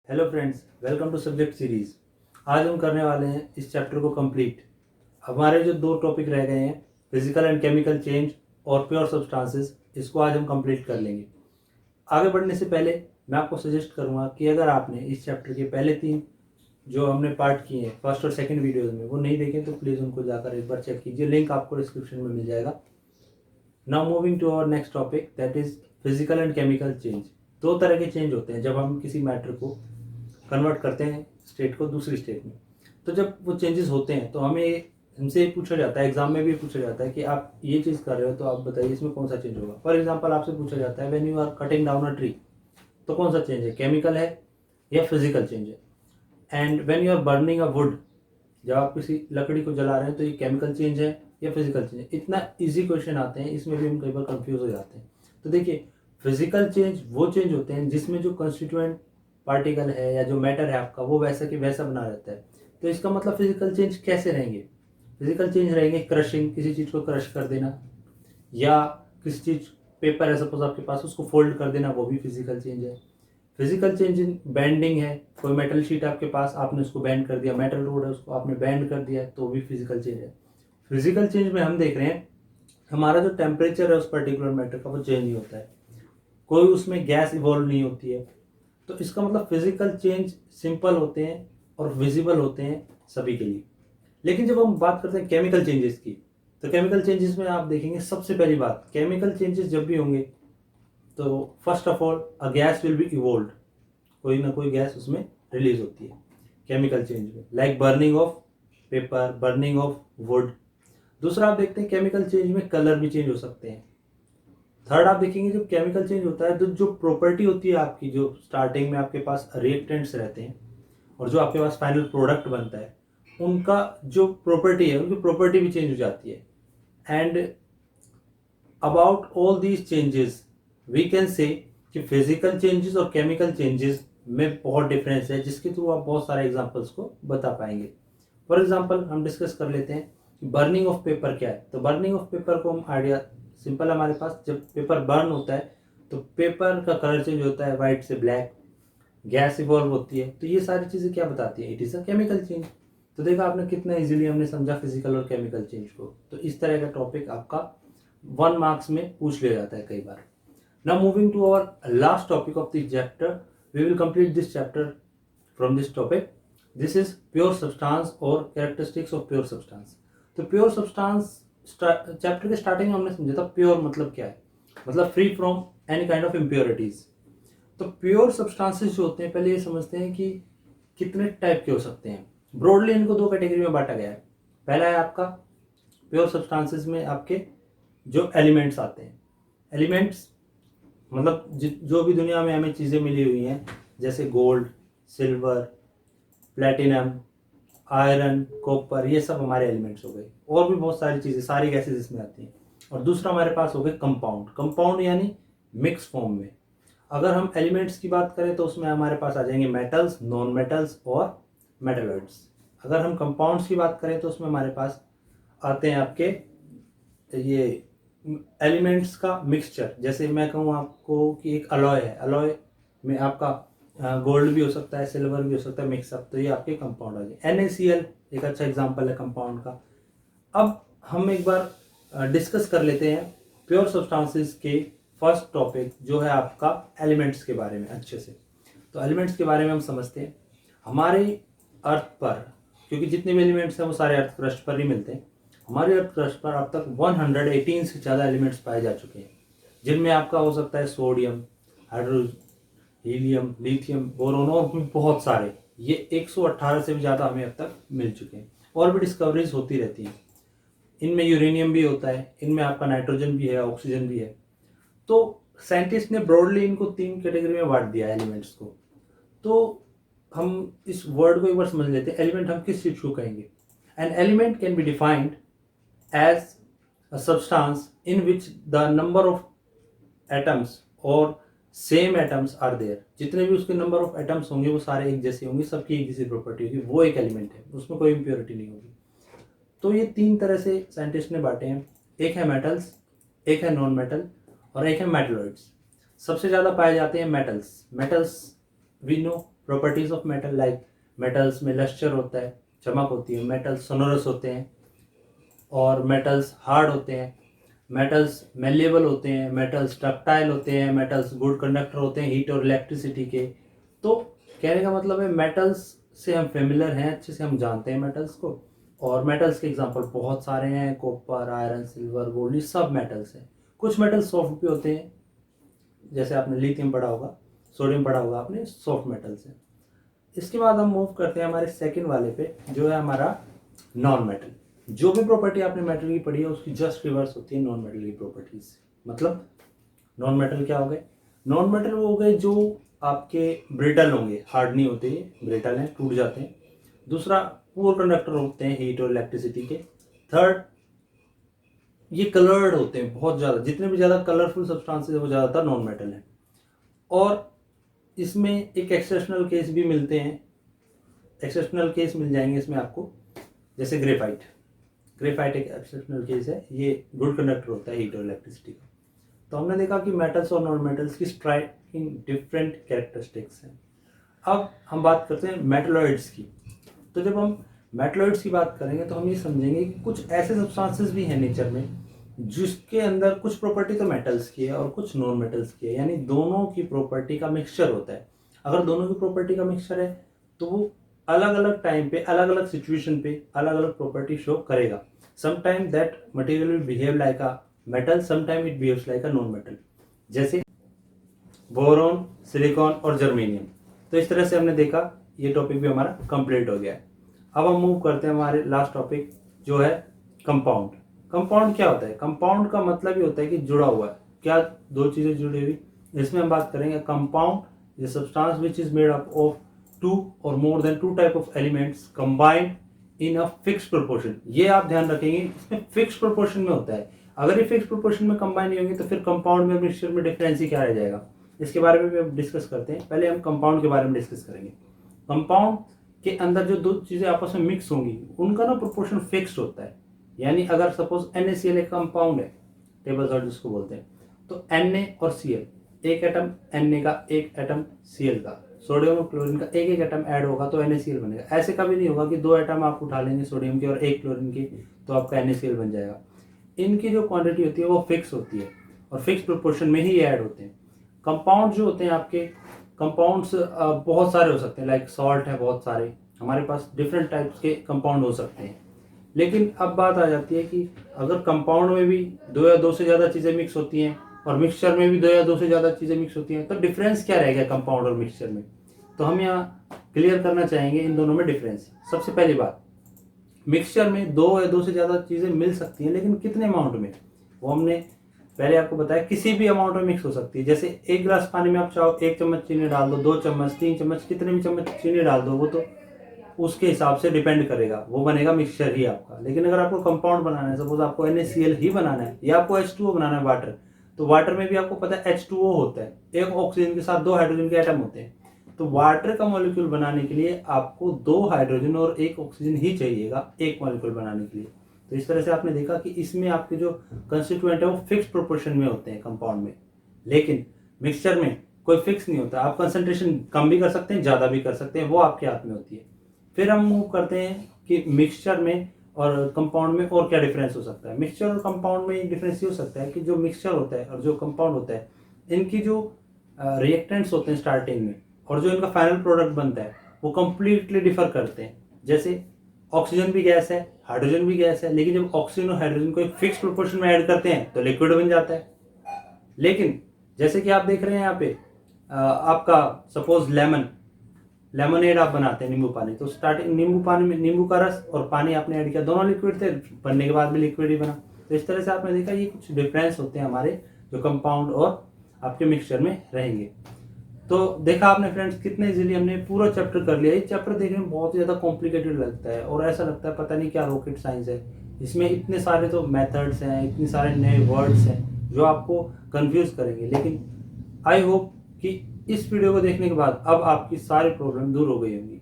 Hello friends, welcome to subject series. आज हम करने वाले हैं इस चैप्टर को कंप्लीट। हमारे जो दो टॉपिक रह गए हैं, फिजिकल एंड केमिकल चेंज और प्योर सब्सटेंसेस, इसको आज हम कंप्लीट कर लेंगे। आगे बढ़ने से पहले मैं आपको सजेस्ट करूंगा कि अगर आपने इस चैप्टर के पहले तीन जो हमने पार्ट किए हैं फर्स्ट और सेकंड वीडियोज में, वो नहीं देखे तो प्लीज़ उनको जाकर एक बार चेक कीजिए। लिंक आपको डिस्क्रिप्शन में मिल जाएगा। Now moving to our next topic, that is physical and chemical change. दो तरह के चेंज होते हैं जब हम किसी मैटर को कन्वर्ट करते हैं स्टेट को दूसरी स्टेट में। तो जब वो चेंजेस होते हैं तो हमें हमसे पूछा जाता है, एग्जाम में भी पूछा जाता है कि आप ये चीज़ कर रहे हो तो आप बताइए इसमें कौन सा चेंज होगा। फॉर एग्जाम्पल आपसे पूछा जाता है when you are cutting down a tree, तो कौन सा चेंज है, केमिकल है या फिजिकल चेंज है। And when you are burning a wood, जब आप किसी लकड़ी को जला रहे हैं तो ये केमिकल चेंज है या फिजिकल चेंज है। इतना इजी क्वेश्चन आते हैं, इसमें भी हम कई बार कंफ्यूज हो जाते हैं। तो देखिए, फिजिकल चेंज वो चेंज होते हैं जिसमें जो कंस्टिट्यूएंट पार्टिकल है या जो मैटर है आपका, वो वैसा कि वैसा बना रहता है। तो इसका मतलब फिजिकल चेंज कैसे रहेंगे? फिजिकल चेंज रहेंगे क्रशिंग, किसी चीज़ को क्रश कर देना, या किसी चीज़ पेपर है सपोज आपके पास, उसको फोल्ड कर देना, वो भी फिजिकल चेंज है। फिजिकल चेंज इन बेंडिंग है, कोई मेटल शीट आपके पास, आपने उसको बेंड कर दिया, मेटल रोड है उसको आपने बेंड कर दिया, तो वो भी फिजिकल चेंज है। फिजिकल चेंज में हम देख रहे हैं हमारा जो टेम्परेचर है उस पर्टिकुलर मैटर का, वो चेंज नहीं होता है, कोई उसमें गैस इवॉल्व नहीं होती है। तो इसका मतलब फिजिकल चेंज सिंपल होते हैं और विजिबल होते हैं सभी के लिए। लेकिन जब हम बात करते हैं केमिकल चेंजेस की, तो केमिकल चेंजेस में आप देखेंगे सबसे पहली बात, केमिकल चेंजेस जब भी होंगे तो first of all a gas will be evolve, कोई ना कोई गैस उसमें रिलीज होती है केमिकल चेंज में, like burning of paper, burning of would. दूसरा आप देखते हैं केमिकल चेंज में कलर भी चेंज हो सकते हैं। थर्ड आप देखेंगे जब केमिकल चेंज होता है तो जो प्रॉपर्टी होती है आपकी, जो स्टार्टिंग में आपके पास रिएक्टेंट्स रहते हैं और जो आपके पास फाइनल प्रोडक्ट बनता है, उनका जो प्रॉपर्टी है, उनकी प्रॉपर्टी भी चेंज हो जाती है। And about all these changes we can say कि फिजिकल चेंजेस और केमिकल चेंजेस में बहुत डिफरेंस है, जिसके थ्रू आप बहुत सारे एग्जांपल्स को बता पाएंगे। फॉर एग्जांपल हम डिस्कस कर लेते हैं कि बर्निंग ऑफ पेपर क्या है। तो बर्निंग ऑफ पेपर को हम आइडिया सिंपल है हमारे पास, जब पेपर बर्न होता है तो पेपर का कलर चेंज होता है वाइट से ब्लैक, गैस इवॉल्व होती है। तो ये सारी चीज़ें क्या बताती है? It is a chemical change. तो देखा आपने कितना इजीली हमने समझा फिजिकल और केमिकल चेंज को। तो इस तरह का टॉपिक आपका 1 मार्क्स में पूछ लिया जाता है कई बार। Now moving to our last topic of the chapter, we will complete this chapter from this topic. This is pure substance or characteristics of pure substance. तो pure substance चैप्टर के starting में हमने समझा था प्योर मतलब क्या है, मतलब free from any kind of impurities. तो प्योर सब्सटेंसेस जो होते हैं, पहले ये समझते हैं कि कितने टाइप के हो सकते हैं। ब्रॉडली इनको दो कैटेगरी में बांटा गया है। पहला है आपका प्योर सब्सटेंसेस में आपके जो एलिमेंट्स आते हैं। एलिमेंट्स मतलब जो भी दुनिया में हमें चीज़ें मिली हुई हैं, जैसे gold, silver, platinum, iron, copper, ये सब हमारे एलिमेंट्स हो गए। और भी बहुत सारी चीज़ें, सारी गैसेज इसमें आती हैं। और दूसरा हमारे पास हो गए कंपाउंड। कंपाउंड यानी मिक्स फॉर्म में। अगर हम एलिमेंट्स की बात करें तो उसमें हमारे पास आ जाएंगे मेटल्स, नॉन मेटल्स और मेटलॉइड्स। अगर हम कंपाउंड्स की बात करें तो उसमें हमारे पास आते हैं आपके ये एलिमेंट्स का मिक्सचर। जैसे मैं कहूँ आपको कि एक अलॉय है, अलॉय में आपका गोल्ड भी हो सकता है, सिल्वर भी हो सकता है, मिक्सअप, तो ये आपके कंपाउंड आ जाए। NaCl एक अच्छा एग्जांपल है कंपाउंड का। अब हम एक बार डिस्कस कर लेते हैं प्योर सब्सटेंसेस के फर्स्ट टॉपिक जो है आपका एलिमेंट्स के बारे में अच्छे से। तो एलिमेंट्स के बारे में हम समझते हैं। हमारे अर्थ पर, क्योंकि जितने भी एलिमेंट्स हैं वो सारे अर्थ क्रस्ट पर ही मिलते हैं, हमारे अर्थ क्रस्ट पर अब तक 118 से ज़्यादा एलिमेंट्स पाए जा चुके हैं, जिनमें आपका हो सकता है sodium, hydrogen, helium, lithium, boron और भी बहुत सारे। ये 118 से भी ज़्यादा हमें अब तक मिल चुके हैं। और भी डिस्कवरीज होती रहती हैं। इनमें यूरेनियम भी होता है, इनमें आपका नाइट्रोजन भी है, ऑक्सीजन भी है। तो साइंटिस्ट ने ब्रॉडली इनको 3 कैटेगरी में बांट दिया एलिमेंट्स को। तो हम इस वर्ड को एक बार समझ लेते हैं, एलिमेंट हम किस चीज़ को कहेंगे। An element can be defined as a substance in which the number of atoms or same atoms are there। जितने भी उसके नंबर ऑफ एटम्स होंगे वो सारे एक जैसे होंगे, सबकी एक जैसी प्रॉपर्टी होगी, वो एक एलिमेंट है, उसमें कोई इम्प्योरिटी नहीं होगी। तो ये 3 तरह से साइंटिस्ट ने बांटे हैं। एक है मेटल्स, एक है नॉन मेटल और एक है मेटलॉइड्स। सबसे ज़्यादा पाए जाते हैं metals. Metals we know properties of metal, like metals में लस्टर होता है, चमक होती है, मेटल्स सोनोरस होते हैं और मेटल्स हार्ड होते हैं, मेटल्स मेलेबल होते हैं, मेटल्स डक्टाइल होते हैं, मेटल्स गुड कंडक्टर होते हैं हीट और इलेक्ट्रिसिटी के। तो कहने का मतलब है मेटल्स से हम फेमिलियर हैं, अच्छे से हम जानते हैं मेटल्स को। और मेटल्स के एग्जांपल बहुत सारे हैं, कॉपर, आयरन, सिल्वर, गोल्ड, ये सब मेटल्स हैं। कुछ मेटल्स सॉफ्ट भी होते हैं, जैसे आपने लिथियम पढ़ा होगा, सोडियम पढ़ा होगा आपने, सॉफ्ट मेटल्स हैं। इसके बाद हम मूव करते हैं हमारे सेकंड वाले पे, जो है हमारा नॉन मेटल। जो भी प्रॉपर्टी आपने मेटल की पढ़ी है उसकी जस्ट रिवर्स होती है नॉन मेटल की प्रॉपर्टीज। मतलब नॉन मेटल क्या हो गए? नॉन मेटल वो हो गए जो आपके ब्रिटल होंगे, हार्ड नहीं होते, ब्रिटल हैं, टूट जाते हैं। दूसरा, पुअर कंडक्टर होते हैं हीट और इलेक्ट्रिसिटी के। थर्ड, ये कलर्ड होते हैं बहुत ज़्यादा, जितने भी ज़्यादा कलरफुल सब्सटेंसेस है वो ज़्यादातर नॉन मेटल हैं। और इसमें एक एक्सेप्शनल केस भी मिलते हैं, एक्सेप्शनल केस मिल जाएंगे इसमें आपको, जैसे ग्रेफाइट। ग्रेफाइट एक एक्सेप्शनल केस है, ये गुड कंडक्टर होता है हीट और इलेक्ट्रिसिटी का। तो हमने देखा कि मेटल्स और नॉन मेटल्स की स्ट्राइकिंग डिफरेंट कैरेक्टरिस्टिक्स हैं। अब हम बात करते हैं मेटलॉइड्स की। तो जब हम मेटलॉइड्स की बात करेंगे तो हम ये समझेंगे कि कुछ ऐसे सब्सटेंसेस भी हैं नेचर में जिसके अंदर कुछ प्रॉपर्टी तो मेटल्स की है और कुछ नॉन मेटल्स की है, यानी दोनों की प्रॉपर्टी का मिक्सचर होता है। अगर दोनों की प्रॉपर्टी का मिक्सचर है तो वो अलग अलग टाइम पे, अलग अलग सिचुएशन पे अलग अलग प्रॉपर्टी शो करेगा। Sometime that material will behave like a metal, sometime it behaves like a non metal, जैसे बोरॉन, सिलिकॉन और जर्मेनियम। तो इस तरह से हमने देखा, ये टॉपिक भी हमारा कंप्लीट हो गया है। अब हम मूव करते हैं हमारे लास्ट टॉपिक, जो है कंपाउंड। कंपाउंड क्या होता है? कंपाउंड का मतलब ही होता है कि जुड़ा हुआ है। क्या? दो चीजें जुड़ी हुई। इसमें हम बात करेंगे compound is substance which is made up of two और more than two type of elements combined in a fix proportion. ये आप ध्यान रखेंगे, इसमें फिक्स प्रोपोर्शन में होता है। अगर ये फिक्स प्रोपोर्शन में कंबाइन नहीं होंगे तो फिर कंपाउंड में मिक्सचर में डिफरेंस ही क्या रह जाएगा? इसके बारे में भी हम डिस्कस करते हैं। पहले हम कंपाउंड के बारे में डिस्कस करेंगे। कंपाउंड के अंदर जो दो चीजें आपस में मिक्स होंगी उनका ना प्रोपोर्शन फिक्स्ड होता है। यानी अगर सपोज NaCl एक कंपाउंड है, टेबल सॉल्ट जिसको बोलते हैं, तो Na और Cl, एक एटम Na का, एक एटम Cl का, सोडियम और क्लोरीन का एक एक एटम ऐड होगा तो NaCl बनेगा। ऐसे कभी नहीं होगा कि दो एटम आप उठा लेंगे सोडियम के और एक क्लोरीन की तो आपका NaCl बन जाएगा। इनकी जो क्वांटिटी होती है वो फिक्स होती है और फिक्स प्रोपोर्शन में ही ऐड होते हैं। कंपाउंड जो होते हैं आपके, कंपाउंड्स बहुत सारे हो सकते हैं, लाइक सॉल्ट है, बहुत सारे हमारे पास डिफरेंट टाइप्स के कंपाउंड हो सकते हैं। लेकिन अब बात आ जाती है कि अगर कंपाउंड में भी दो या दो से ज़्यादा चीज़ें मिक्स होती हैं और मिक्सचर में भी दो या दो से ज़्यादा चीज़ें मिक्स होती हैं, तो डिफरेंस क्या रहेगा कंपाउंड और मिक्सचर में? तो हम यहाँ क्लियर करना चाहेंगे इन दोनों में डिफरेंस। सबसे पहली बात, मिक्सचर में दो या दो से ज़्यादा चीज़ें मिल सकती हैं, लेकिन कितने अमाउंट में? वो हमने पहले आपको बताया, किसी भी अमाउंट में मिक्स हो सकती है। जैसे एक गिलास पानी में आप चाहो 1 चम्मच चीनी डाल दो, 2 चम्मच, 3 चम्मच, कितने भी चम्मच चीनी डाल दो, वो तो उसके हिसाब से डिपेंड करेगा, वो बनेगा मिक्सचर ही आपका। लेकिन अगर आपको कंपाउंड बनाना है, सपोज आपको NaCl ही बनाना है या आपको H2O बनाना है, वाटर, तो वाटर में भी आपको पता है H2O होता है, एक ऑक्सीजन के साथ दो हाइड्रोजन के एटम होते हैं। तो वाटर का मॉलिक्यूल बनाने के लिए आपको दो हाइड्रोजन और एक ऑक्सीजन ही चाहिएगा एक मॉलिक्यूल बनाने के लिए। तो इस तरह से आपने देखा कि इसमें आपके जो कंस्टिट्यूएंट है वो फिक्स प्रोपोर्शन में होते हैं कंपाउंड में, लेकिन मिक्सचर में कोई फिक्स नहीं होता। आप कंसंट्रेशन कम भी कर सकते हैं, ज़्यादा भी कर सकते हैं, वो आपके हाथ में होती है। फिर हम मूव करते हैं कि मिक्सचर में और कंपाउंड में और क्या डिफरेंस हो सकता है। मिक्सचर और कंपाउंड में डिफरेंस ये हो सकता है कि जो मिक्सचर होता है और जो कंपाउंड होता है, इनकी जो रिएक्टेंट्स होते हैं स्टार्टिंग में और जो इनका फाइनल प्रोडक्ट बनता है वो कंप्लीटली डिफर करते हैं। जैसे ऑक्सीजन भी गैस है, हाइड्रोजन भी गैस है, लेकिन जब ऑक्सीजन और हाइड्रोजन को एक फिक्स प्रोपोर्शन में ऐड करते हैं तो लिक्विड बन जाता है। लेकिन जैसे कि आप देख रहे हैं यहाँ पे आपका सपोज लेमनेड आप बनाते हैं, नींबू पानी, तो स्टार्टिंग नींबू पानी में नींबू का रस और पानी आपने ऐड किया, दोनों लिक्विड थे, बनने के बाद भी लिक्विड ही बना। तो इस तरह से आपने देखा ये कुछ डिफरेंस होते हैं हमारे जो कंपाउंड और आपके मिक्सचर में रहेंगे। तो देखा आपने फ्रेंड्स, कितने इजीली हमने पूरा चैप्टर कर लिया। ये चैप्टर देखने में बहुत ज़्यादा कॉम्प्लिकेटेड लगता है और ऐसा लगता है पता नहीं क्या रॉकेट साइंस है। इसमें इतने सारे तो मेथड्स हैं, इतने सारे नए वर्ड्स हैं जो आपको कंफ्यूज करेंगे। लेकिन आई होप कि इस वीडियो को देखने के बाद अब आपकी सारी प्रॉब्लम दूर हो गई होंगी।